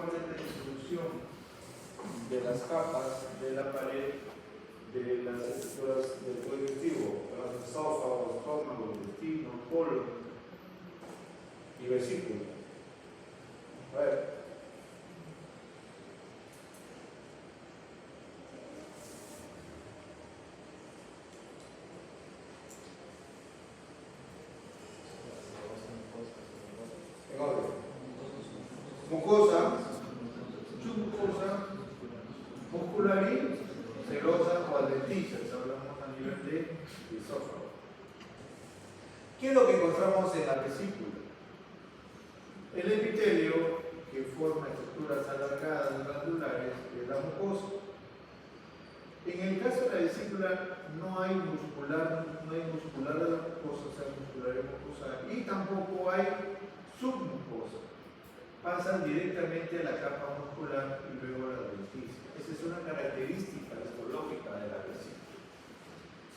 cuál es la distribución de las capas de la pared de las estructuras del cuello digestivo, el esófago, estómago, intestino, colon y vesícula. A ver. En orden. Mucosa, submucosa, muscular y serosa o adventicia, hablamos a nivel de esófago. ¿Qué es lo que encontramos en la vesícula? El epitelio, que forma estructuras alargadas glandulares, es la mucosa. En el caso de la vesícula no hay muscular de la mucosa, o sea, muscular de mucosa, y tampoco hay submucosa. Pasan directamente a la capa muscular y luego a la adventicia. Esa es una característica histológica de la vesícula.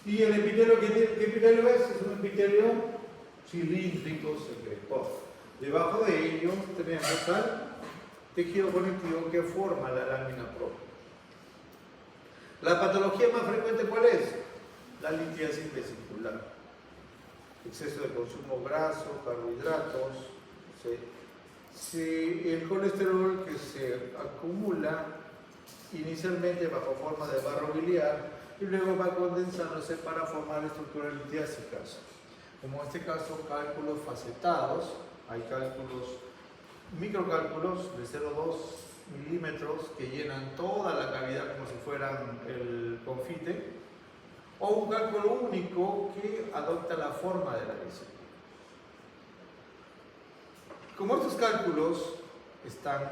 ¿Y el epitelio qué epitelio es? Es un epitelio cilíndrico secretoso. Debajo de ello tenemos al tejido conectivo que forma la lámina propia. La patología más frecuente, ¿cuál es? La litiasis vesicular. Exceso de consumo graso, carbohidratos. Si el colesterol que se acumula inicialmente bajo forma de barro biliar y luego va condensándose para formar estructuras litiásicas, como en este caso cálculos facetados, hay cálculos, microcálculos de 0,2 milímetros que llenan toda la cavidad como si fueran el confite, o un cálculo único que adopta la forma de la vesícula. Como estos cálculos están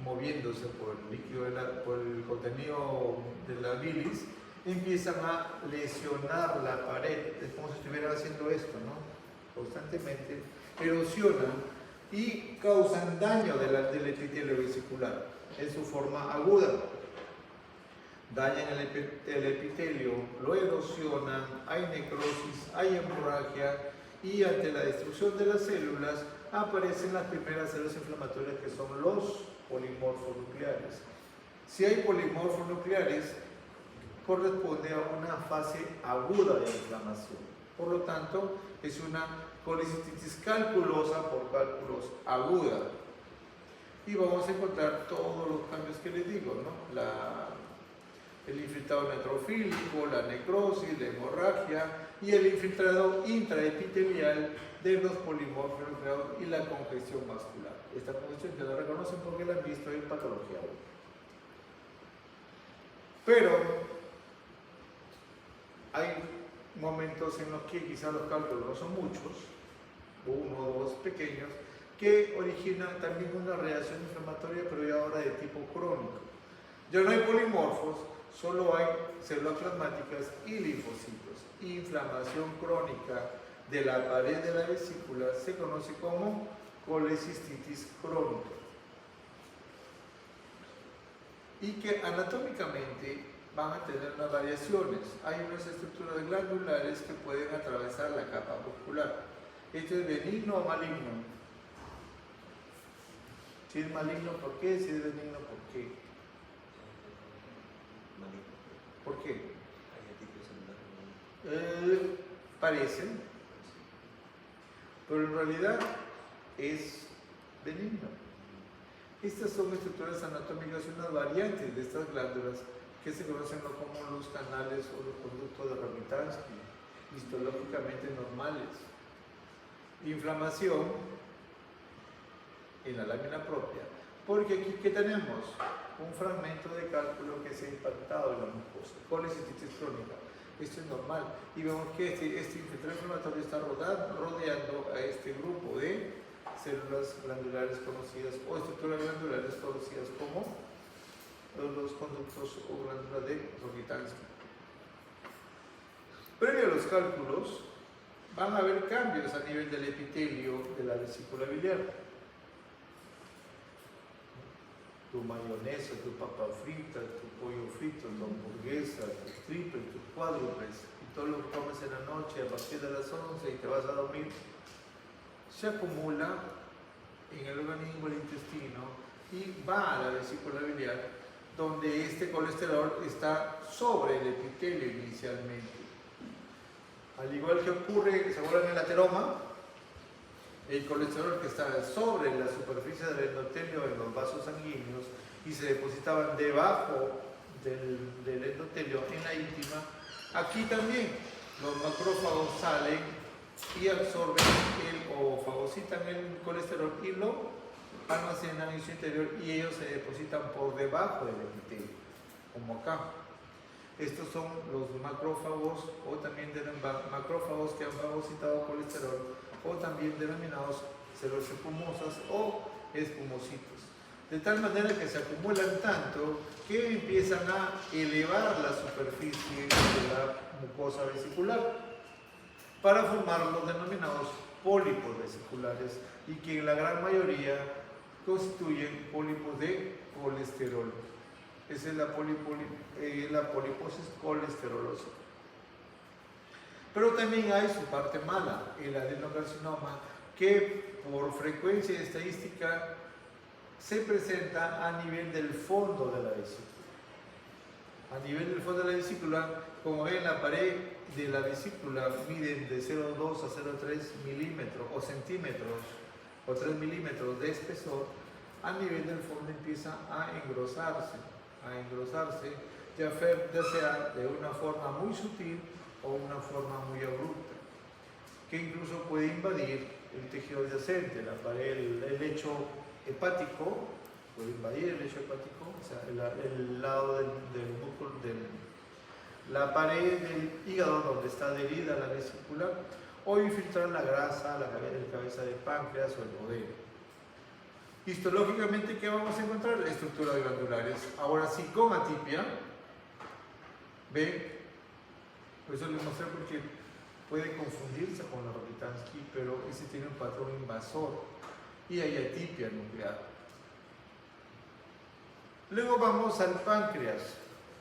moviéndose por el líquido, por el contenido de la bilis, empiezan a lesionar la pared, es como si estuvieran haciendo esto, ¿no? Constantemente erosionan y causan daño del epitelio vesicular en su forma aguda. Dañan el epitelio, lo erosionan, hay necrosis, hay hemorragia y ante la destrucción de las células aparecen las primeras células inflamatorias que son los polimorfos nucleares. Si hay polimorfos nucleares, corresponde a una fase aguda de inflamación. Por lo tanto, es una colicitis calculosa por cálculos aguda. Y vamos a encontrar todos los cambios que les digo, ¿no? El infiltrado neutrofílico, la necrosis, la hemorragia y el infiltrado intraepitelial de los polimorfos nucleares y la congestión vascular. Esta congestión que la reconocen porque la han visto en patología 1. Pero hay momentos en los que quizás los cálculos no son muchos, uno o dos pequeños, que originan también una reacción inflamatoria, pero ya ahora de tipo crónico. Ya no hay polimorfos, solo hay células plasmáticas y linfocitos. Inflamación crónica de la pared de la vesícula se conoce como colecistitis crónica. Y que anatómicamente van a tener unas variaciones. Hay unas estructuras glandulares que pueden atravesar la capa muscular. ¿Esto es benigno o maligno? Si es maligno, ¿por qué? Si es benigno, ¿por qué? ¿Por qué? Parecen, pero en realidad es benigno. Estas son estructuras anatómicas, unas variantes de estas glándulas que se conocen como los canales o los conductos de Rokitansky, histológicamente normales. Inflamación en la lámina propia, porque aquí ¿qué tenemos? Un fragmento de cálculo que se ha impactado en la mucosa, colecistitis crónica. Esto es normal y vemos que este infiltrado inflamatorio está rodeando a este grupo de células glandulares conocidas o estructuras glandulares conocidas como los conductos o glándulas de Rokitansky. Previo a los cálculos van a haber cambios a nivel del epitelio de la vesícula biliar. Tu mayonesa, tu papa frita, tu pollo frito, tu hamburguesa, tus triples, tus cuádruples y todo lo que comes en la noche a partir de las 11 y te vas a dormir, se acumula en el organismo, el intestino, y va a la vesícula biliar, donde este colesterol está sobre el epitelio inicialmente. Al igual que ocurre, ¿se acuerdan en el ateroma? El colesterol que está sobre la superficie del endotelio en los vasos sanguíneos y se depositaban debajo del endotelio en la íntima, aquí también los macrófagos salen y absorben o fagocitan el colesterol y lo almacenan en su interior y ellos se depositan por debajo del epitelio, como acá. Estos son los macrófagos o también macrófagos que han fagocitado colesterol o también denominados células espumosas o espumocitos. De tal manera que se acumulan tanto que empiezan a elevar la superficie de la mucosa vesicular para formar los denominados pólipos vesiculares y que en la gran mayoría constituyen pólipos de colesterol. Esa es la poliposis colesterolosa. Pero también hay su parte mala, el adenocarcinoma, que por frecuencia estadística se presenta a nivel del fondo de la vesícula. A nivel del fondo de la vesícula, como ven, la pared de la vesícula miden de 0,2 a 0,3 milímetros o centímetros o 3 milímetros de espesor. A nivel del fondo empieza a engrosarse, ya sea de una forma muy sutil o una forma muy abrupta, que incluso puede invadir el tejido adyacente, la pared, el lecho hepático, puede invadir el lecho hepático, o sea, el lado del músculo, la pared del hígado donde está adherida a la vesícula, o infiltrar la grasa, la cabeza de páncreas o el duodeno. Histológicamente, ¿qué vamos a encontrar? Estructuras glandulares. Ahora sí, con atipia, ¿ven? Por eso les mostré porque puede confundirse con la Rokitansky, pero ese tiene un patrón invasor y hay atipia nuclear. Luego vamos al páncreas.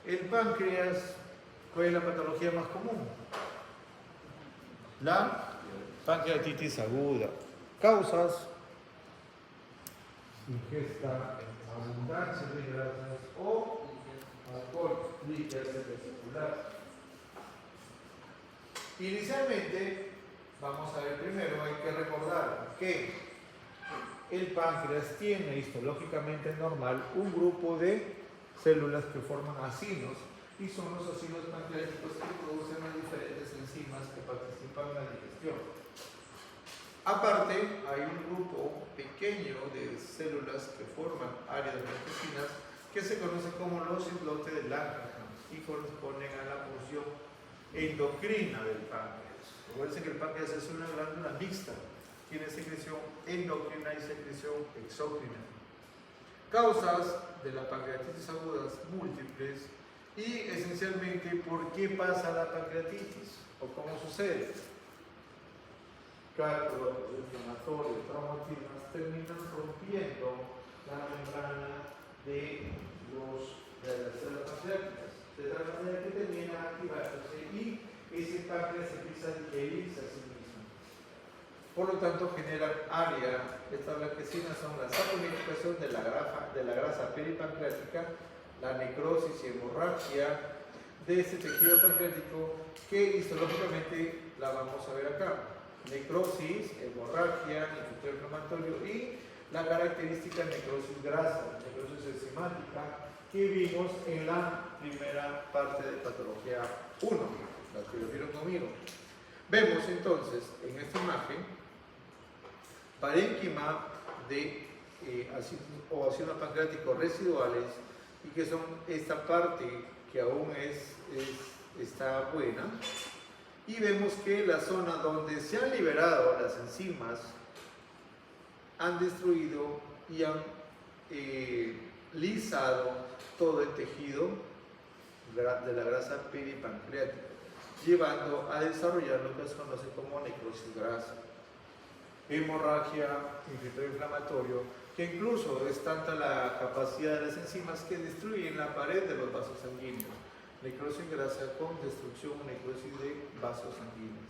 El páncreas, ¿cuál es la patología más común? La pancreatitis aguda. Causas: ingesta, abundancia de grasas o alcohol, líquido vesicular. Inicialmente, vamos a ver primero, hay que recordar que el páncreas tiene histológicamente normal un grupo de células que forman acinos y son los acinos pancreáticos que producen las diferentes enzimas que participan en la digestión. Aparte, hay un grupo pequeño de células que forman áreas blanquecinas que se conocen como los islotes de Langerhans y corresponden a la función endocrina del páncreas. Recuerden que el páncreas es una glándula mixta, tiene secreción endocrina y secreción exócrina. Causas de la pancreatitis agudas múltiples y esencialmente por qué pasa la pancreatitis o cómo sucede. Cálculos inflamatorios, traumatismos terminan rompiendo la membrana de las células pancreáticas, de tal manera que termina activándose y ese páncreas empieza a digerirse a sí mismo. Por lo tanto, generan área. Estas blanquecinas son la saponificación de la grasa peripancreática, la necrosis y hemorragia de este tejido pancreático que histológicamente la vamos a ver acá. Necrosis, hemorragia, infiltrado inflamatorio y la característica necrosis grasa, necrosis enzimática que vimos en la primera parte de patología 1, la que lo vieron conmigo. Vemos entonces en esta imagen parénquima de ácidos pancreáticos residuales y que son esta parte que aún está buena. Y vemos que la zona donde se han liberado las enzimas han destruido y han lisado todo el tejido de la grasa peripancreática, llevando a desarrollar lo que se conoce como necrosis grasa. Hemorragia, infiltrado inflamatorio, que incluso es tanta la capacidad de las enzimas que destruyen la pared de los vasos sanguíneos. Necrosis grasa con destrucción o necrosis de vasos sanguíneos.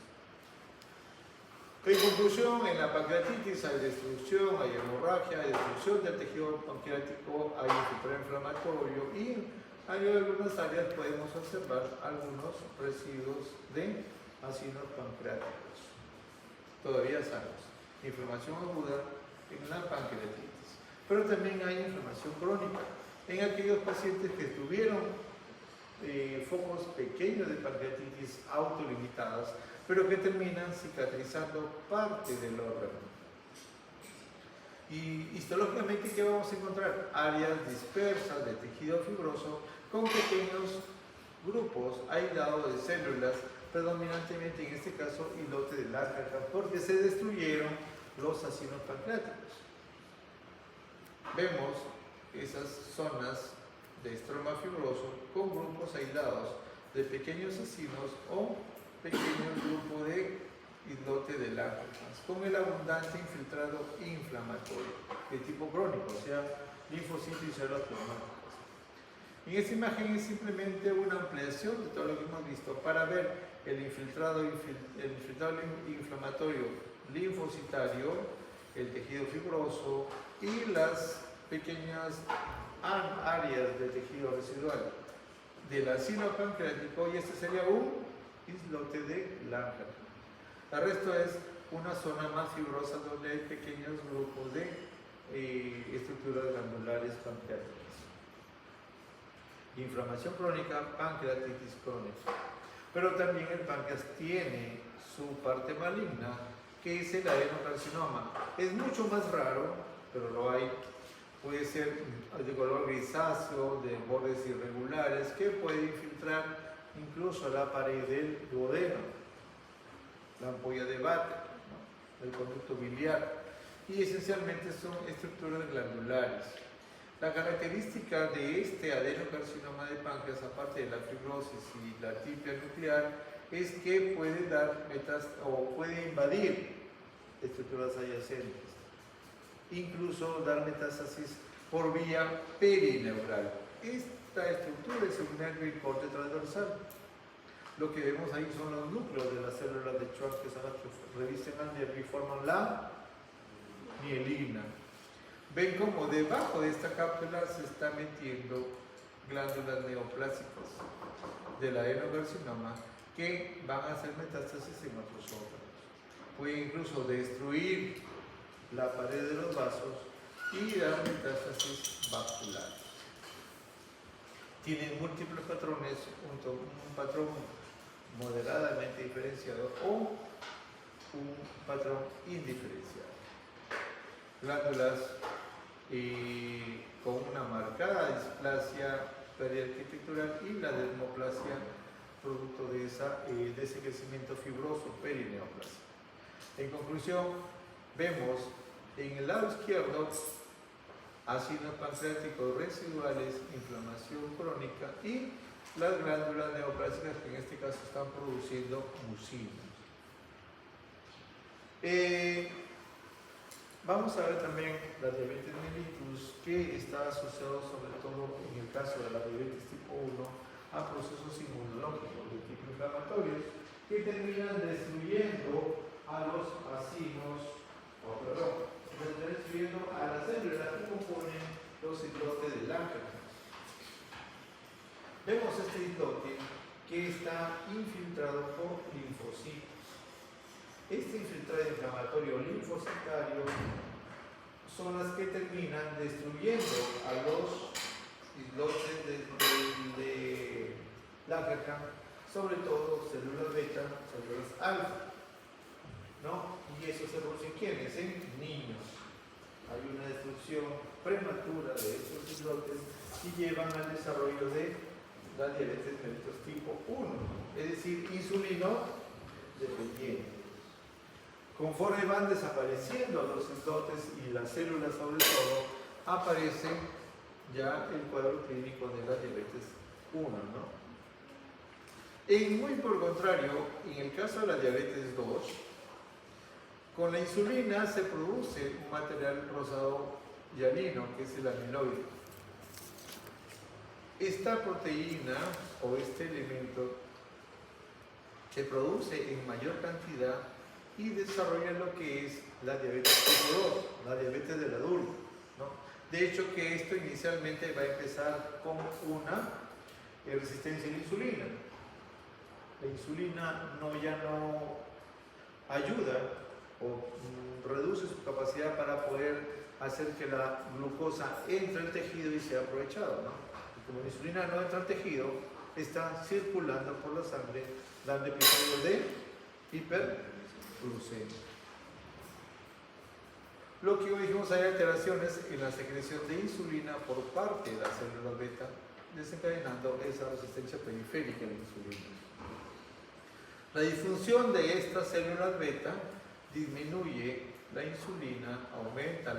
En conclusión, en la pancreatitis hay destrucción, hay hemorragia, hay destrucción del tejido pancreático, hay infiltrado inflamatorio y en algunas áreas podemos observar algunos residuos de ácidos pancreáticos, todavía sanos. Inflamación aguda en la pancreatitis. Pero también hay inflamación crónica en aquellos pacientes que tuvieron focos pequeños de pancreatitis autolimitadas, pero que terminan cicatrizando parte del órgano. Y histológicamente, ¿qué vamos a encontrar? Áreas dispersas de tejido fibroso con pequeños grupos aislados de células, predominantemente en este caso islote de Langerhans, porque se destruyeron los acinos pancreáticos. Vemos esas zonas de estroma fibroso con grupos aislados de pequeños acinos o pequeños grupos de islote de Langerhans con el abundante infiltrado inflamatorio de tipo crónico, o sea, linfocitos y células plasmáticas. En esta imagen es simplemente una ampliación de todo lo que hemos visto para ver el infiltrado inflamatorio linfocitario, el tejido fibroso y las pequeñas áreas de tejido residual del ácido pancreático, y este sería un islote de Langerhans. El resto es una zona más fibrosa donde hay pequeños grupos de estructuras glandulares pancreáticas. Inflamación crónica, pancreatitis crónica. Pero también el páncreas tiene su parte maligna, que es el adenocarcinoma. Es mucho más raro, pero lo hay. Puede ser de color grisáceo, de bordes irregulares, que puede infiltrar incluso la pared del duodeno, la ampolla de Vater, ¿no?, el conducto biliar, y esencialmente son estructuras glandulares. La característica de este adenocarcinoma de páncreas, aparte de la fibrosis y la atrofia nuclear, es que puede dar o puede invadir estructuras adyacentes, incluso dar metástasis por vía perineural. Esta estructura es un nervio y corte transversal. Lo que vemos ahí son los núcleos de las células de Schwann, que son las que revisten al nervio y forman la mielina. Ven como debajo de esta cápsula se están metiendo glándulas neoplásicas del adenocarcinoma que van a hacer metástasis en otros órganos. Pueden incluso destruir la pared de los vasos y dar metástasis vasculares. Tienen múltiples patrones, un patrón moderadamente diferenciado o un patrón indiferenciado. Glándulas con una marcada displasia periarquitectural y la dermoplasia producto de ese crecimiento fibroso perineoplasia. En conclusión, vemos en el lado izquierdo ácidos pancreáticos residuales, inflamación crónica y las glándulas neoplásicas que en este caso están produciendo mucinos. Vamos a ver también la diabetes mellitus, que está asociado sobre todo en el caso de la diabetes tipo 1 a procesos inmunológicos de tipo inflamatorio que terminan destruyendo a los acinos, destruyendo a las células que componen los islotes de Langerhans. Vemos este islote que está infiltrado por linfocitos. Este infiltrado inflamatorio linfocitario son las que terminan destruyendo a los islotes de Langerhans, sobre todo células beta, células alfa, ¿no? Y eso se produce en ¿quiénes? En niños. Hay una destrucción prematura de estos islotes y llevan al desarrollo de la diabetes mellitus tipo 1, es decir, insulino dependiente. Conforme van desapareciendo los islotes y las células sobre todo, aparece ya el cuadro clínico de la diabetes 1, ¿no? Muy por contrario, en el caso de la diabetes 2, con la insulina se produce un material rosado hialino, que es el amiloide. Esta proteína o este elemento se produce en mayor cantidad y desarrollan lo que es la diabetes tipo 2, la diabetes del adulto, ¿no? De hecho que esto inicialmente va a empezar con una resistencia a la insulina. La insulina ya no ayuda o reduce su capacidad para poder hacer que la glucosa entre al tejido y sea aprovechado, ¿no? Y como la insulina no entra al tejido, está circulando por la sangre, dando episodios de hiperglucemia. Lo que hoy dijimos, hay alteraciones en la secreción de insulina por parte de las células beta, desencadenando esa resistencia periférica a la insulina. La disfunción de estas células beta disminuye la insulina, aumenta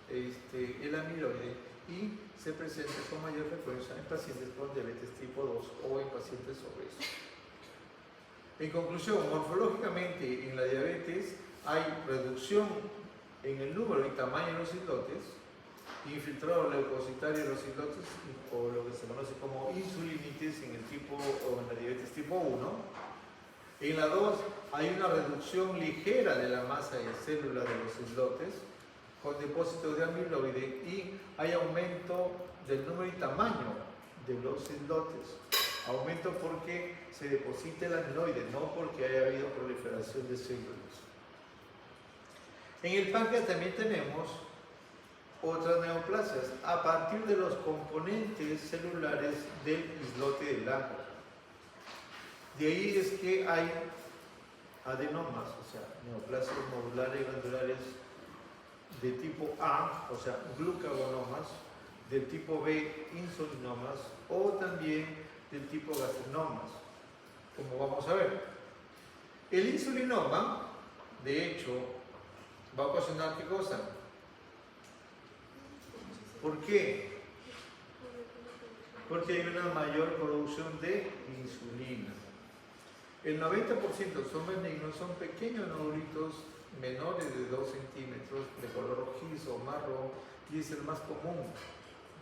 el amiloide y se presenta con mayor frecuencia en pacientes con diabetes tipo 2 o en pacientes obesos. En conclusión, morfológicamente en la diabetes hay reducción en el número y tamaño de los islotes, infiltrado leucocitario de los islotes, o lo que se conoce como insulinitis en el tipo o en la diabetes tipo 1. En la 2 hay una reducción ligera de la masa de células de los islotes con depósitos de amiloide y hay aumento del número y tamaño de los islotes. Aumento porque se deposita el amiloide, no porque haya habido proliferación de células. En el páncreas también tenemos otras neoplasias a partir de los componentes celulares del islote del agua. De ahí es que hay adenomas, o sea, neoplasias nodulares glandulares de tipo A, o sea, glucagonomas, del tipo B, insulinomas, o también del tipo gastrinomas, como vamos a ver. El insulinoma, de hecho, va a ocasionar ¿qué cosa? ¿Por qué? Porque hay una mayor producción de insulina. El 90% son benignos, son pequeños nodulitos menores de 2 centímetros de color rojizo o marrón y es el más común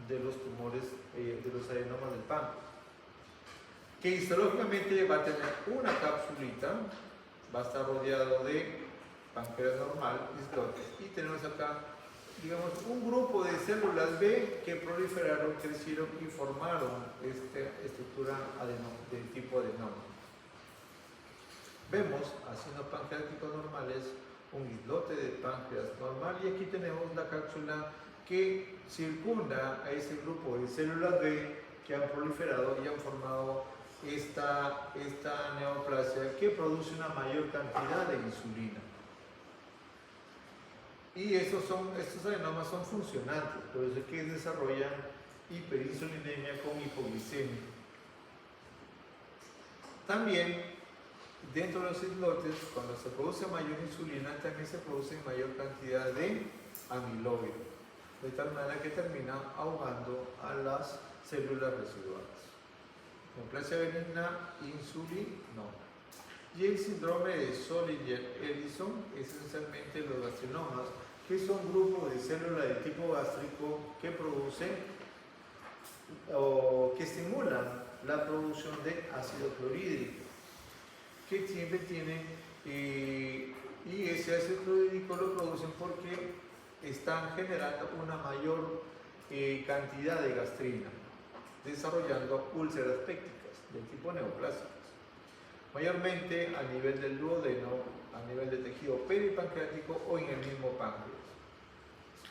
de los tumores, de los adenomas del páncreas. Que histológicamente va a tener una capsulita, va a estar rodeado de páncreas normal, islotes, y tenemos acá, digamos, un grupo de células B que proliferaron, crecieron y formaron esta estructura de tipo adenoma. Vemos, haciendo pancreáticos normales, un islote de páncreas normal y aquí tenemos la cápsula que circunda a ese grupo de células B que han proliferado y han formado esta neoplasia que produce una mayor cantidad de insulina. Y estos adenomas son funcionantes, por eso es que desarrollan hiperinsulinemia con hipoglicemia. También, dentro de los islotes, cuando se produce mayor insulina, también se produce mayor cantidad de amiloide, de tal manera que termina ahogando a las células residuales. Neoplasia benigna, insulinoma. Y el síndrome de Zollinger-Ellison es esencialmente los gastrinomas, que son grupos de células de tipo gástrico que producen o que estimulan la producción de ácido clorhídrico, que siempre tienen, y ese ácido clorhídrico lo producen porque están generando una mayor cantidad de gastrina, desarrollando úlceras pépticas del tipo neoplásicas, mayormente a nivel del duodeno, a nivel del tejido peripancreático o en el mismo páncreas.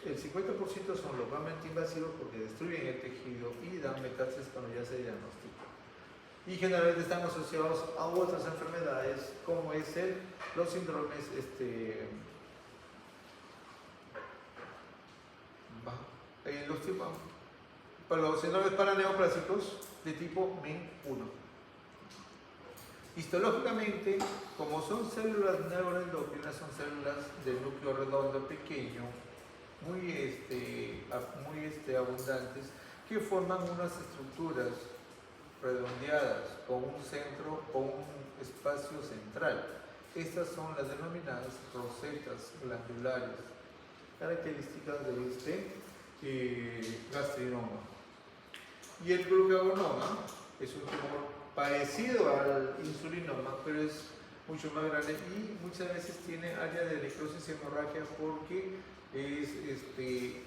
El 50% son localmente invasivos porque destruyen el tejido y dan metástasis cuando ya se diagnostica. Y generalmente están asociados a otras enfermedades como es los síndromes los síndromes paraneoplásicos de tipo MIN1. Histológicamente, como son células neuroendocrinas, son células de núcleo redondo pequeño, muy abundantes, que forman unas estructuras redondeadas con un centro o un espacio central. Estas son las denominadas rosetas glandulares, características de este gastrinoma. Y el glucagonoma es un tumor parecido al insulinoma, pero es mucho más grande y muchas veces tiene área de necrosis hemorragia porque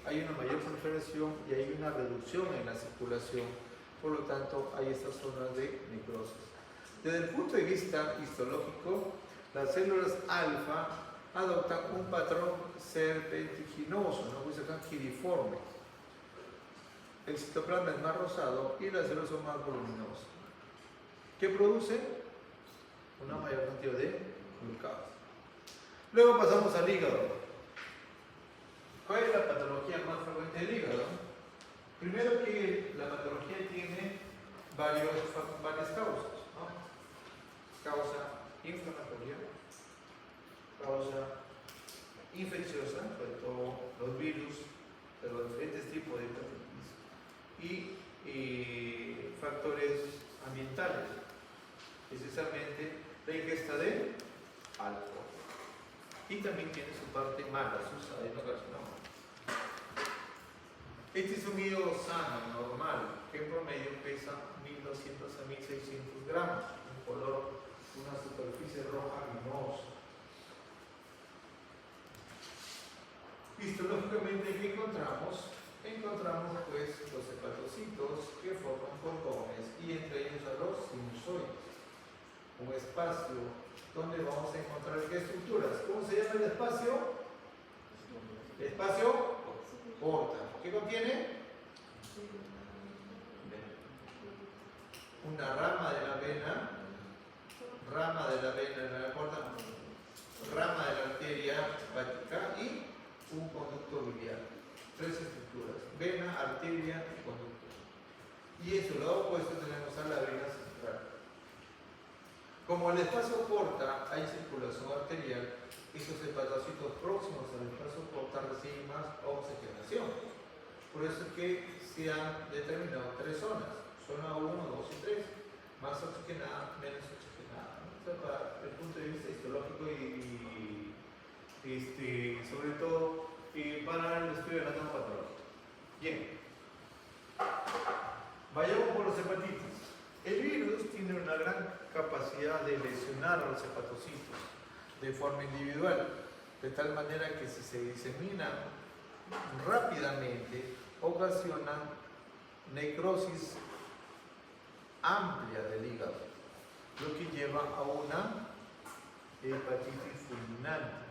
hay una mayor proliferación y hay una reducción en la circulación, por lo tanto hay estas zonas de necrosis. Desde el punto de vista histológico, las células alfa adoptan un patrón serpentiginoso, no voy a sacar giriforme. El citoplasma es más rosado y las células son más voluminosas. ¿Qué produce? Una mayor cantidad de glucados. Luego pasamos al hígado. ¿Cuál es la patología más frecuente del hígado? Primero que la patología tiene varias causas, ¿no? Causa inflamatoria, causa infecciosa, sobre todo los virus de los diferentes tipos de hepatitis, y factores ambientales, precisamente la ingesta de alcohol. Y también tiene su parte mala, sus adenocarcinomas. Este es un hígado sano, normal, que en promedio pesa 1200 a 1600 gramos, un color, una superficie roja vinosa. Histológicamente, ¿qué encontramos? Encontramos pues los hepatocitos que forman cordones y entre ellos a los sinusoides. Un espacio donde vamos a encontrar qué estructuras. ¿Cómo se llama el espacio? Espacio porta. ¿Qué contiene? Una rama de la vena, en la porta, rama de la arteria hepática y un conducto biliar. Tres estructuras: vena, arteria y conducto. Y en su lado opuesto tenemos a la vena central. Como el espacio porta hay circulación arterial, estos hepatocitos próximos al espacio porta reciben más oxigenación. Por eso es que se han determinado tres zonas: zona 1, 2 y 3, más oxigenada, menos oxigenada. Esto para el punto de vista histológico y sobre todo para el estudio de la patológica. Bien, vayamos por los hepatitis. El virus tiene una gran capacidad de lesionar a los hepatocitos de forma individual, de tal manera que si se diseminan rápidamente, ocasionan necrosis amplia del hígado, lo que lleva a una hepatitis fulminante,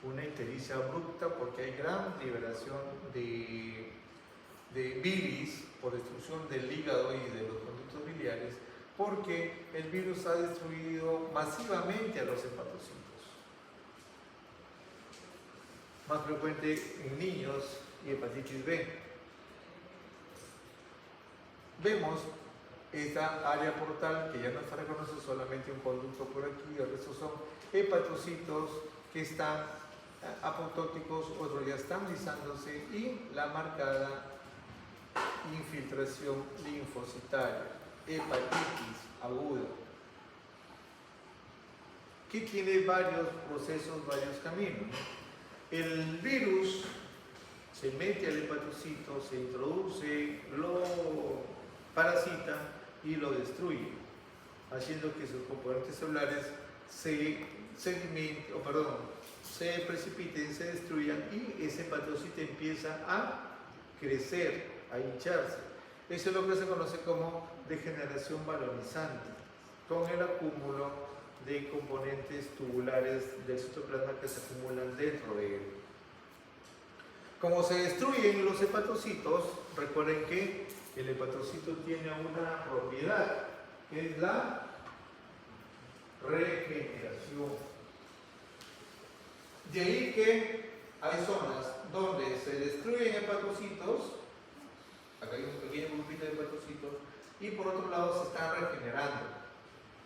una ictericia abrupta, porque hay gran liberación de bilis por destrucción del hígado y de los conductos biliares, porque el virus ha destruido masivamente a los hepatocitos. Más frecuente en niños y hepatitis B. Vemos esta área portal que ya no se reconoce, solamente un conducto por aquí, el resto son hepatocitos que están apotóticos, otros ya están lisándose, y la marcada infiltración linfocitaria, hepatitis aguda, que tiene varios procesos, varios caminos. El virus se mete al hepatocito, se introduce, lo parasita y lo destruye, haciendo que sus componentes celulares se precipiten, se destruyan, y ese hepatocito empieza a crecer, a hincharse. Eso es lo que se conoce como degeneración balonizante, con el acúmulo de componentes tubulares del citoplasma que se acumulan dentro de él. Como se destruyen los hepatocitos, recuerden que el hepatocito tiene una propiedad, que es la regeneración. De ahí que hay zonas donde se destruyen hepatocitos, acá hay un pequeño grupito de hepatocitos, y por otro lado se están regenerando.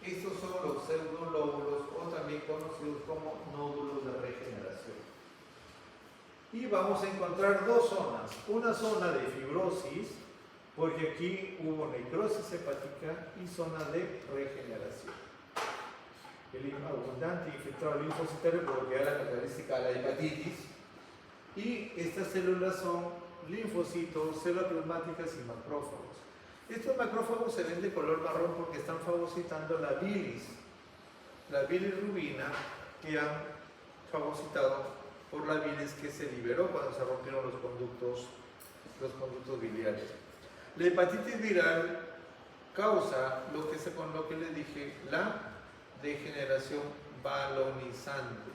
Estos son los pseudolóbulos, o también conocidos como nódulos de regeneración. Y vamos a encontrar dos zonas: una zona de fibrosis, porque aquí hubo necrosis hepática, y zona de regeneración. El abundante infiltrado linfocitario provoca la característica de la hepatitis, y estas células son linfocitos, células plasmáticas y macrófagos. Estos macrófagos se ven de color marrón porque están fagocitando la bilis. la bilirrubina que han fagocitado por la bilis que se liberó cuando se rompieron los conductos biliares. La hepatitis viral causa con lo que les dije, la degeneración balonizante,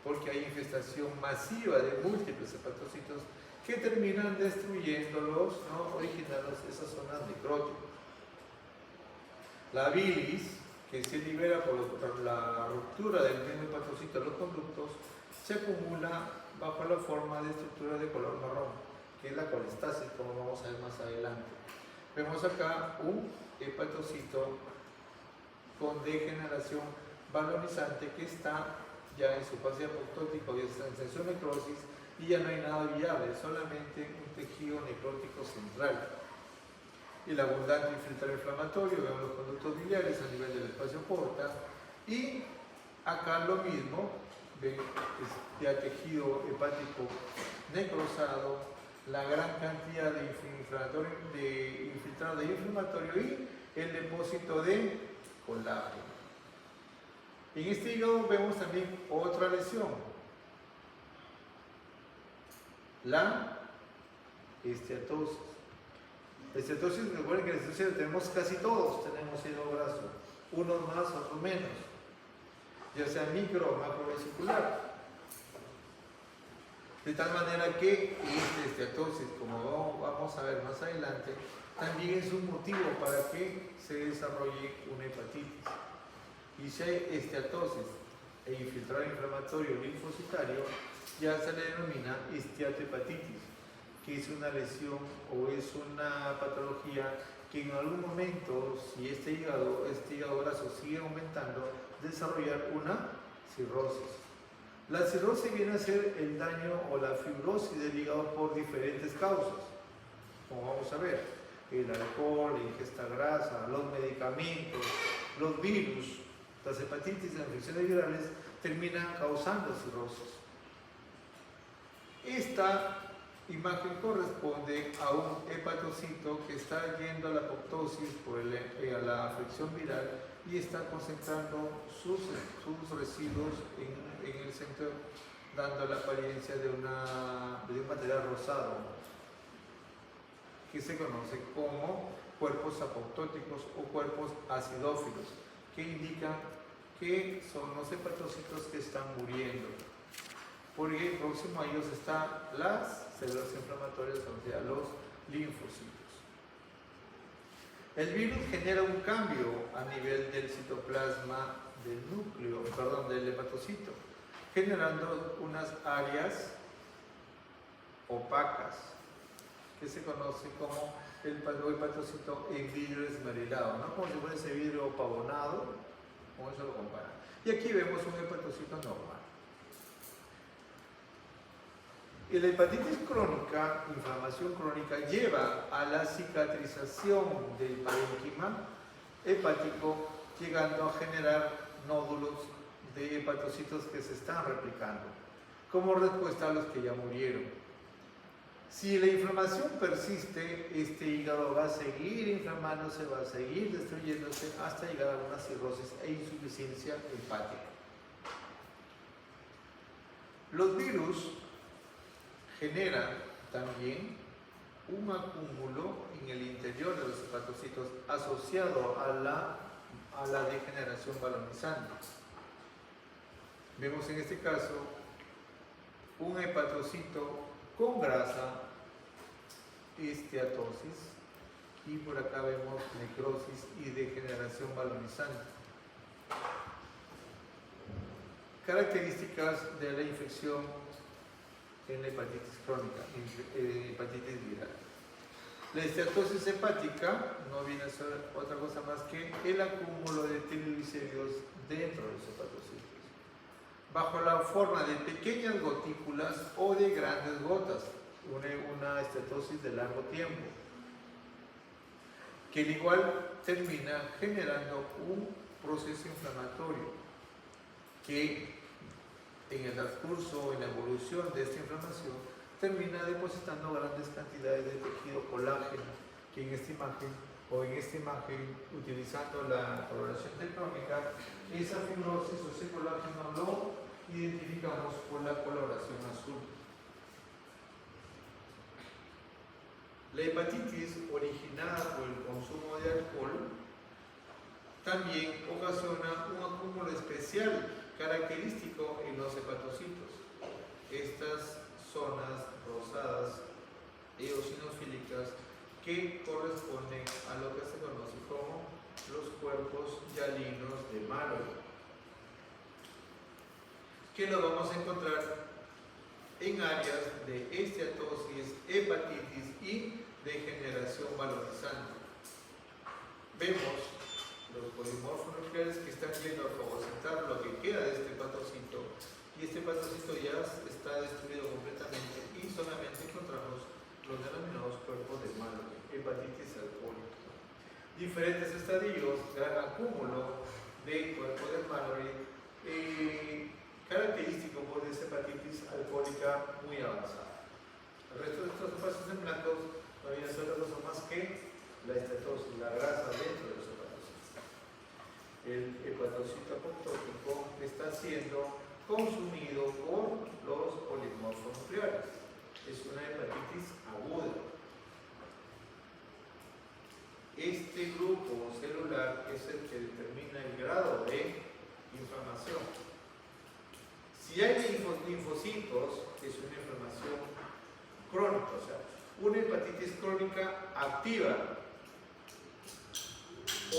porque hay infestación masiva de múltiples hepatocitos que terminan destruyéndolos, ¿no? Originando esas zonas necróticas. La bilis, que se libera por la ruptura del mismo hepatocito de los conductos, se acumula bajo la forma de estructura de color marrón, que es la colestasis, como vamos a ver más adelante. Vemos acá un hepatocito con degeneración balonizante que está ya en su fase apoptótica, ya está en su necrosis y ya no hay nada viable, solamente un tejido necrótico central. El abundante infiltrado inflamatorio, vemos los conductos biliares a nivel del espacio porta, y acá lo mismo, ven ya tejido hepático necrosado, la gran cantidad de infiltrado inflamatorio y el depósito de colágeno. En este hígado vemos también otra lesión, la esteatosis. La esteatosis, recuerden que la esteatosis la tenemos casi todos, tenemos hígado graso, unos más, otros menos, ya sea micro o macrovesicular. De tal manera que esta esteatosis, como vamos a ver más adelante, también es un motivo para que se desarrolle una hepatitis. Y si hay esteatosis e infiltrado inflamatorio linfocitario, ya se le denomina esteatohepatitis, que es una lesión o es una patología que en algún momento, si este hígado graso sigue aumentando, desarrollar una cirrosis. La cirrosis viene a ser el daño o la fibrosis del hígado por diferentes causas, como vamos a ver, el alcohol, la ingesta grasa, los medicamentos, los virus, las hepatitis, las infecciones virales terminan causando cirrosis. Esta imagen corresponde a un hepatocito que está yendo a la apoptosis por a la afección viral y está concentrando sus residuos en el centro, dando la apariencia de un material rosado que se conoce como cuerpos apoptóticos o cuerpos acidófilos, que indican que son los hepatocitos que están muriendo, porque próximo a ellos están las células inflamatorias, o sea, los linfocitos. El virus genera un cambio a nivel del citoplasma del núcleo, del hepatocito, generando unas áreas opacas que se conoce como el hepatocito en vidrio esmerilado, ¿no? Como si fuera ese vidrio pavonado, con eso lo comparan. Y aquí vemos un hepatocito normal. Y la hepatitis crónica, inflamación crónica, lleva a la cicatrización del parénquima hepático, llegando a generar nódulos de hepatocitos que se están replicando, como respuesta a los que ya murieron. Si la inflamación persiste, este hígado va a seguir inflamándose, va a seguir destruyéndose hasta llegar a una cirrosis e insuficiencia hepática. Los virus generan también un acúmulo en el interior de los hepatocitos asociado a la degeneración balonizante. Vemos en este caso un hepatocito con grasa, esteatosis, y por acá vemos necrosis y degeneración balonizante. Características de la infección en la hepatitis crónica, hepatitis viral. La esteatosis hepática no viene a ser otra cosa más que el acúmulo de triglicéridos dentro de los hepatocitos, bajo la forma de pequeñas gotículas o de grandes gotas, una esteatosis de largo tiempo, que al igual termina generando un proceso inflamatorio que en el transcurso, en la evolución de esta inflamación, termina depositando grandes cantidades de tejido colágeno, que en esta imagen o en esta imagen, utilizando la coloración tectónica, esa fibrosis o ese colágeno lo identificamos por la coloración azul. La hepatitis originada por el consumo de alcohol también ocasiona un acúmulo especial característico en los hepatocitos. Estas zonas rosadas eosinofílicas que corresponden a lo que se conoce como los cuerpos hialinos de Mallory, que lo vamos a encontrar en áreas de esteatosis, hepatitis y degeneración valorizante. Vemos los polimorfos nucleares que están yendo a fagocitar lo que queda de este hepatocito, y este hepatocito ya está destruido completamente y solamente encontramos los denominados cuerpos de Mallory, hepatitis alcohólica. Diferentes estadios, gran acúmulo de cuerpos de Mallory, característico por esa hepatitis alcohólica muy avanzada. El resto de estos espacios en blancos no vienen a ser otra cosa más que la estatosis, la grasa dentro de los hepatocitos. El hepatocito apoptótico está siendo consumido por los polimorfos nucleares. Es una hepatitis aguda. Este grupo celular es el que determina el grado de inflamación. Si hay linfocitos, es una inflamación crónica, o sea, una hepatitis crónica activa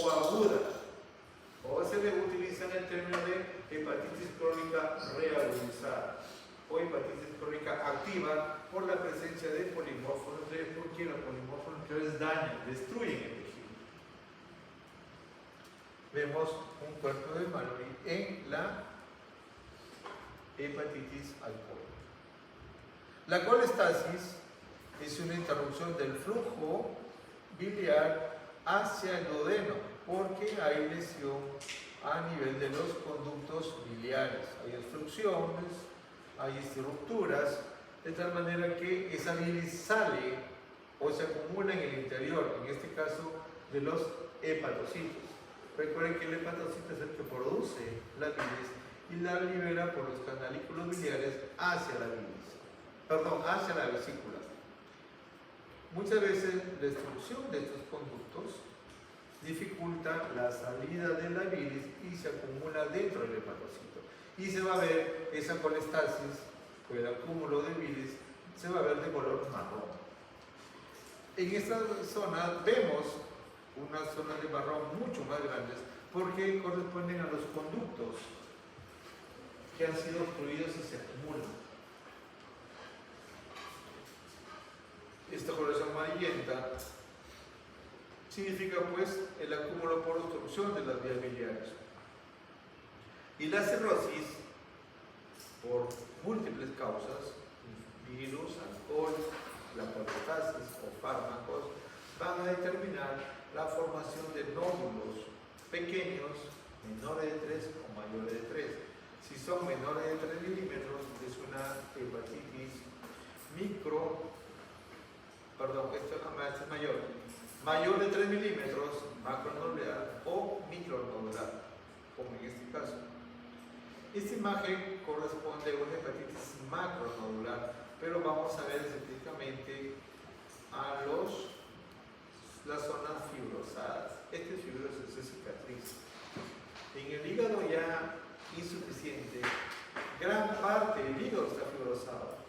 o aguda, o se le utiliza en el término de hepatitis crónica reagudizada o hepatitis crónica activa por la presencia de polimorfos nucleares, porque los polimorfos nucleares dañan, destruyen el tejido. Vemos un cuerpo de Mallory en la hepatitis alcohólica. La colestasis es una interrupción del flujo biliar hacia el duodeno, porque hay lesión a nivel de los conductos biliares. Hay obstrucciones, hay rupturas, de tal manera que esa bilis sale o se acumula en el interior, en este caso de los hepatocitos. Recuerden que el hepatocito es el que produce la bilis y la libera por los canalículos biliares hacia la bilis, hacia la vesícula. Muchas veces la destrucción de estos conductos dificulta la salida de la bilis y se acumula dentro del hepatocito. Y se va a ver esa colestasis, o el acúmulo de bilis, se va a ver de color marrón. En esta zona vemos unas zonas de marrón mucho más grandes porque corresponden a los conductos que han sido obstruidos y se acumulan. Esta coloración amarillenta significa pues el acúmulo por obstrucción de las vías biliares. Y la cirrosis, por múltiples causas, virus, alcohol, la colestasis o fármacos, van a determinar la formación de nódulos pequeños, menores de 3 o mayores de 3. Si son menores de 3 milímetros, es una hepatitis este es mayor. Mayor de 3 milímetros, macronodular o micronodular, como en este caso. Esta imagen corresponde a una hepatitis macronodular, pero vamos a ver específicamente a las zonas fibrosadas. Este es fibrosis, es cicatriz. En el hígado ya insuficiente, gran parte del hígado está fibrosado.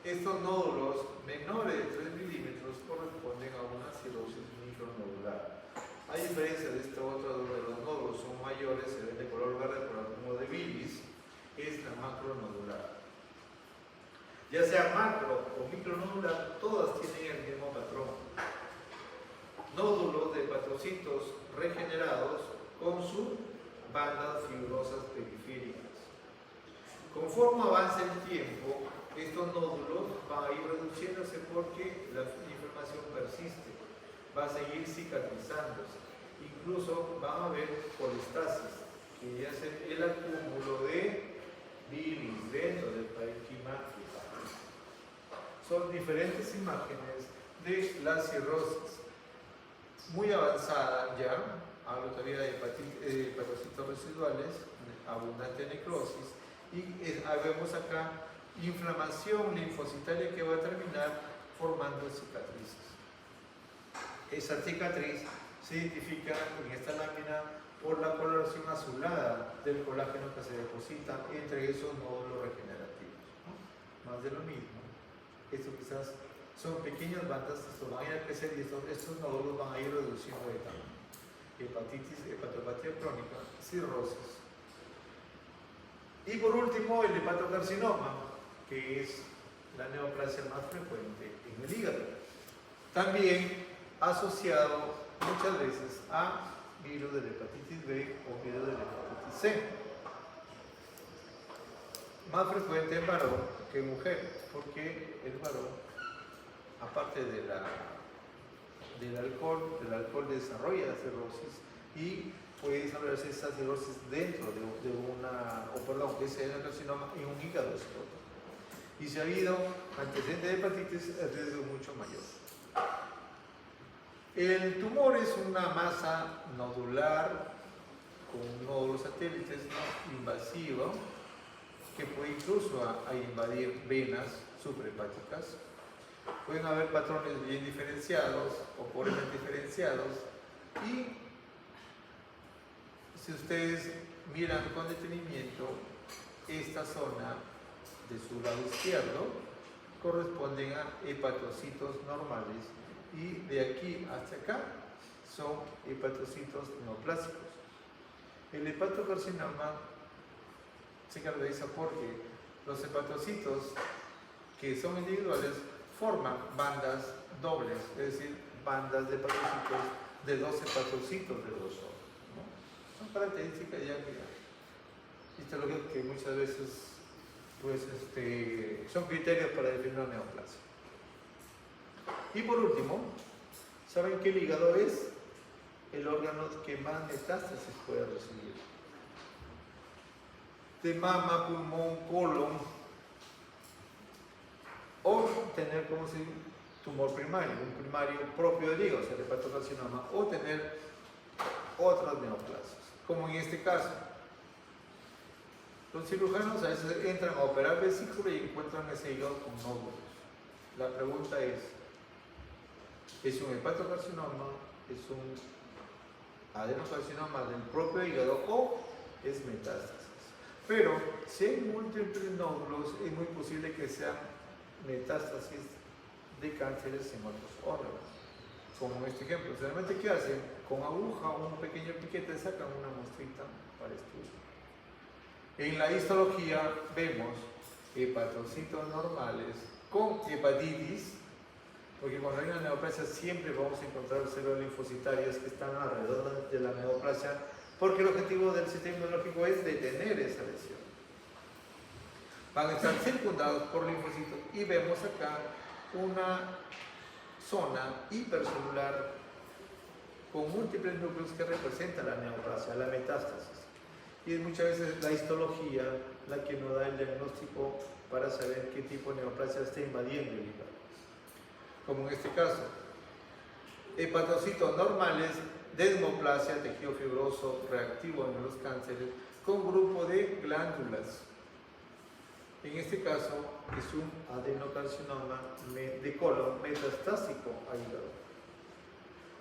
Estos nódulos menores de 3 milímetros corresponden a una cirrosis micronodular. A diferencia de esta otra, donde los nódulos son mayores, se ven de color verde por acúmulo de bilis, es la macronodular. Ya sea macro o micronodular, todas tienen el mismo patrón. Nódulos de hepatocitos regenerados con sus bandas fibrosas periféricas. Conforme avance el tiempo, estos nódulos van a ir reduciéndose porque la inflamación persiste, va a seguir cicatrizándose. Incluso van a haber colestasis, que ya es el acúmulo de bilis dentro del parénquima. Son diferentes imágenes de la cirrosis muy avanzada ya, hablo todavía de hepatocitos residuales, abundante necrosis, y vemos acá inflamación linfocitaria que va a terminar formando cicatrices. Esa cicatriz se identifica en esta lámina por la coloración azulada del colágeno que se deposita entre esos nódulos regenerativos, ¿no? Más de lo mismo. Esto quizás son pequeñas bandas, estos van a ir a crecer y estos nódulos van a ir reduciendo de tamaño. Hepatitis, hepatopatía crónica, cirrosis. Y por último, el hepatocarcinoma, que es la neoplasia más frecuente en el hígado. También asociado muchas veces a virus de la hepatitis B o virus de la hepatitis C. Más frecuente en varón que en mujer, porque el varón, aparte del alcohol desarrolla cirrosis y puede desarrollarse esta cirrosis dentro de ese adenocarcinoma en un hígado cirrótico. Y si ha habido antecedentes de hepatitis, el riesgo es mucho mayor. El tumor es una masa nodular con nódulos satélites no invasivo que puede incluso invadir venas suprahepáticas. Pueden haber patrones bien diferenciados o pobremente diferenciados, y si ustedes miran con detenimiento esta zona de su lado izquierdo, corresponden a hepatocitos normales, y de aquí hasta acá son hepatocitos neoplásicos. El hepatocarcinoma se caracteriza porque los hepatocitos que son individuales forman bandas dobles, es decir, bandas de hepatocitos de dos hepatocitos de dos ojos, ¿no? Son características ya histológicas que muchas veces pues, son criterios para definir una neoplasia. Y por último, ¿saben que el hígado es el órgano que más metástasis puede recibir? De mama, pulmón, colon, o tener como si tumor primario, un primario propio del hígado, o sea, el hepatocarcinoma, o tener otras neoplasias, como en este caso. Los cirujanos a veces entran a operar vesícula y encuentran ese hígado con nódulos. La pregunta ¿es un hepatocarcinoma, es un adenocarcinoma del propio hígado o es metástasis? Pero si hay múltiples nódulos, es muy posible que sean metástasis de cánceres en otros órganos, como en este ejemplo. Generalmente, ¿qué hacen? Con aguja o un pequeño piquete sacan una muestrita para estudio. En la histología vemos hepatocitos normales con hepatitis, porque cuando hay una neoplasia siempre vamos a encontrar células linfocitarias que están alrededor de la neoplasia, porque el objetivo del sistema inmunológico es detener esa lesión. Van a estar circundados por linfocitos y vemos acá una zona hipercelular con múltiples núcleos que representan la neoplasia, la metástasis. Y es muchas veces la histología la que nos da el diagnóstico para saber qué tipo de neoplasia está invadiendo el hígado. Como en este caso, hepatocitos normales, desmoplasia, tejido fibroso reactivo en los cánceres, con grupo de glándulas. En este caso es un adenocarcinoma de colon metastásico a hígado.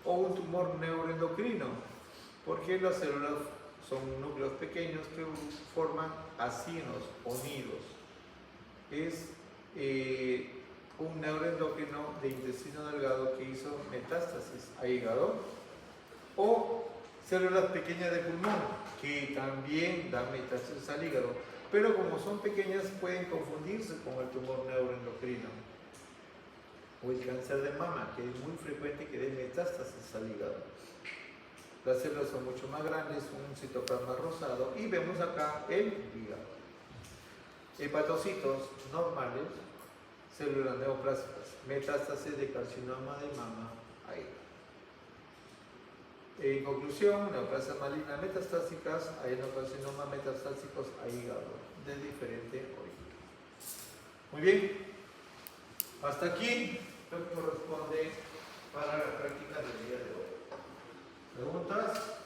O un tumor neuroendocrino, porque las células son núcleos pequeños que forman acinos o nidos. Es un neuroendocrino de intestino delgado que hizo metástasis a hígado, o células pequeñas de pulmón que también dan metástasis al hígado, pero como son pequeñas pueden confundirse con el tumor neuroendocrino, o el cáncer de mama, que es muy frecuente que dé metástasis al hígado. Las células son mucho más grandes, un citoplasma rosado, y vemos acá el hígado. Hepatocitos normales, células neoplásicas, metástasis de carcinoma de mama a hígado. En conclusión, neoplasias malignas metastásicas, adenocarcinoma metastásicos a hígado de diferente origen. Muy bien, hasta aquí Esto corresponde para la práctica del día de hoy. ¿Preguntas?